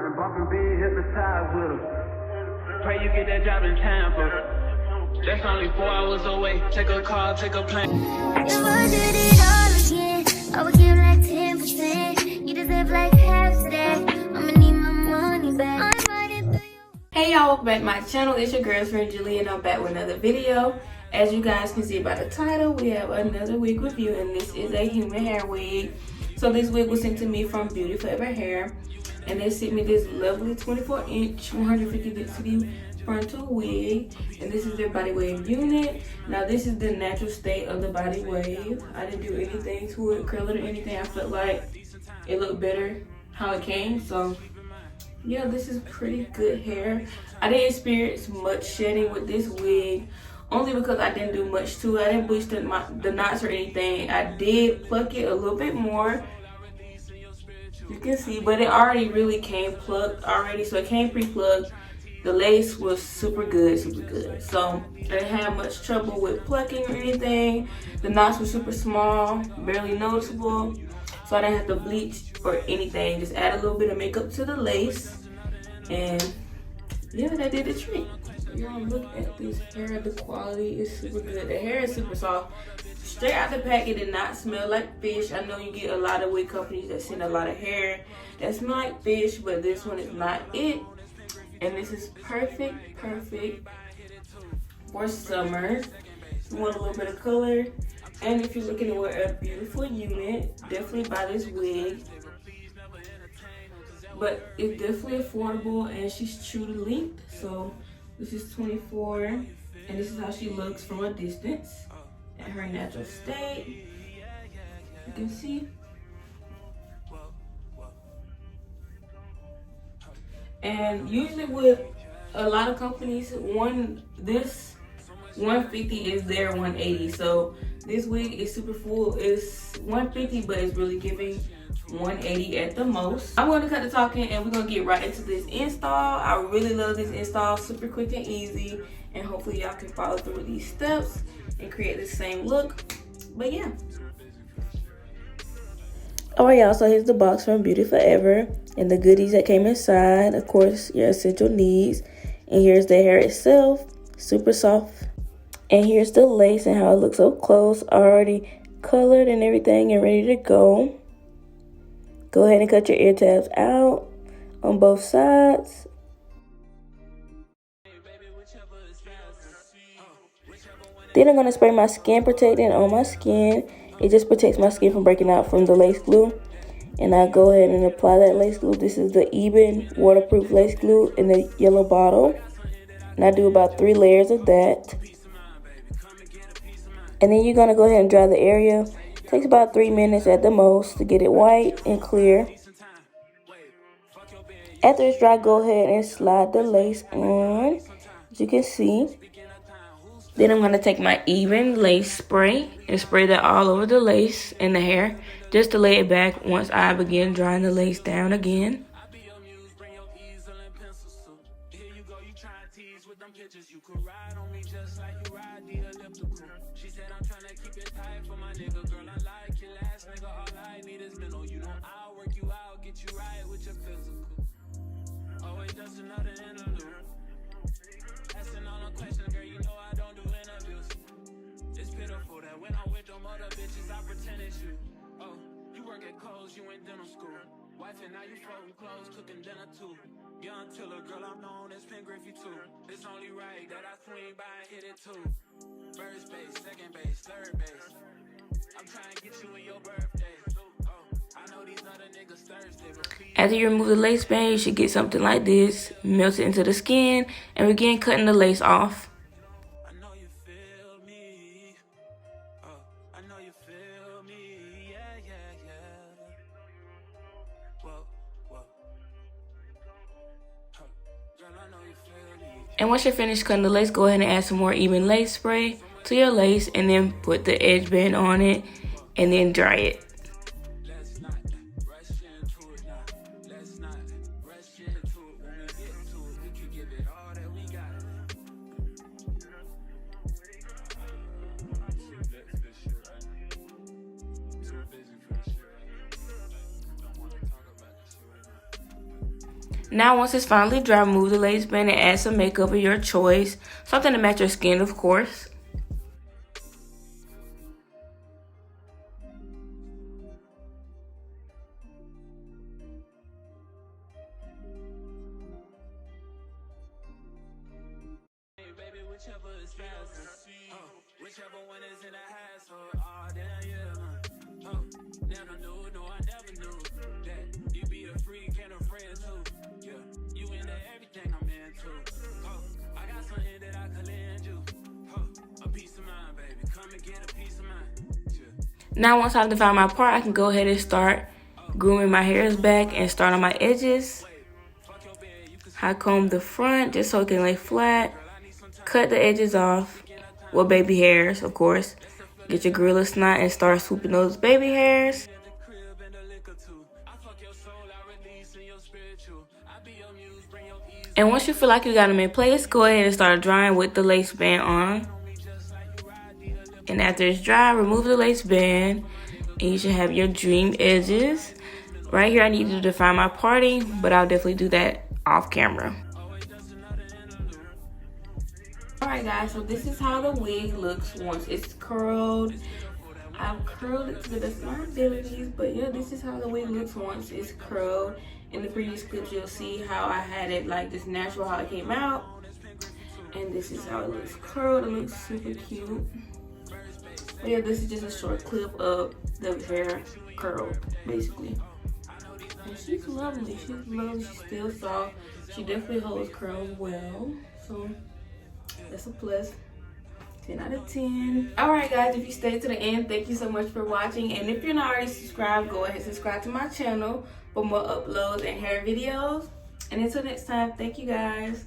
and bumping big, hypnotized with her. Pray you get that job in Tampa. That's only 4 hours away. Take a car, take a plane. If I did it all again, I would give like 10%. You deserve like half today. I'ma need my money back. Hey y'all, welcome back to my channel. It's your girlfriend Julie and I'm back with another video. As you guys can see by the title, we have another wig review and this is a human hair wig. So this wig was sent to me from Beauty Forever Hair and they sent me this lovely 24-inch 150 density frontal wig, and this is their body wave unit. Now this is the natural state of the body wave. I didn't do anything to it, curl it or anything. I felt like it looked better how it came. So yeah, this is pretty good hair. I didn't experience much shedding with this wig, only because I didn't do much to it. I didn't bleach the knots or anything. I did pluck it a little bit more, you can see, but it already really came plucked already, so it came pre-plucked. The lace was super good, so I didn't have much trouble with plucking or anything. The knots were super small, barely noticeable, so I didn't have to bleach or anything. Just add a little bit of makeup to the lace, and yeah, that did the trick. Y'all look at this hair, the quality is super good. The hair is super soft. Straight out the pack, it did not smell like fish. I know you get a lot of wig companies that send a lot of hair that smell like fish, but this one is not it. And this is perfect for summer. You want a little bit of color, and if you're looking to wear a beautiful unit, definitely buy this wig. But it's definitely affordable, and she's true to length. So this is 24, and this is how she looks from a distance at her natural state. You can see. And usually with a lot of companies, this 150 is their 180. So this wig is super full. It's 150, but it's really giving 180 at the most. I'm going to cut the talking and we're going to get right into this install. I really love this install, super quick and easy, and hopefully y'all can follow through with these steps and create the same look. But yeah. Alright y'all, so here's the box from Beauty Forever and the goodies that came inside. Of course, your essential needs. And here's the hair itself, super soft. And here's the lace and how it looks up close, already colored and everything and ready to go. Go ahead and cut your ear tabs out on both sides. Then I'm going to spray my skin protectant on my skin. It just protects my skin from breaking out from the lace glue. And I go ahead and apply that lace glue. This is the Eben waterproof lace glue in the yellow bottle. And I do about 3 layers of that. And then you're going to go ahead and dry the area. It takes about 3 minutes at the most to get it white and clear. After it's dry, go ahead and slide the lace on, as you can see. Then I'm going to take my Eben lace spray and spray that all over the lace and the hair, just to lay it back once I begin drying the lace down again. You in dental school, wife and now you folding clothes, cooking dinner too. Young Tiller, girl, I'm known as Pin Griffey too. It's only right that I swing by and hit it too. First base, second base, third base. I'm trying to get you in your birthday. Oh, I know these other niggas thirsty. After you remove the lace band, you should get something like this. Melt it into the skin and begin cutting the lace off. And once you're finished cutting the lace, go ahead and add some more Eben lace spray to your lace and then put the edge band on it and then dry it. Now once it's finally dry, remove the lace band and add some makeup of your choice. Something to match your skin, of course. Whichever is faster. Whichever one is in the hassle. Oh, damn, yeah. Never knew, no, I never knew that you be a freak and a friend too. Yeah, you into everything I'm into. I got something that I can lend you. A piece of mind, baby. Come and get a piece of mind. Yeah. Now once I've defined my part, I can go ahead and start grooming my hairs back and start on my edges. I comb the front just so it can lay flat. Cut the edges off with baby hairs, of course. Get your Gorilla Snot and start swooping those baby hairs. And once you feel like you got them in place, go ahead and start drying with the lace band on. And after it's dry, remove the lace band and you should have your dream edges. Right here I need to define my parting, but I'll definitely do that off camera. Alright guys, so this is how the wig looks once it's curled. I've curled it to the best of my abilities, but yeah, this is how the wig looks once it's curled. In the previous clips you'll see how I had it like this natural, how it came out. And this is how it looks curled. It looks super cute. But yeah, this is just a short clip of the hair curled, basically. And she's lovely. She's lovely. She's still soft. She definitely holds curls well. So that's a plus. 10 out of 10. Alright guys, if you stayed to the end, thank you so much for watching. And if you're not already subscribed, go ahead and subscribe to my channel for more uploads and hair videos. And until next time, thank you guys.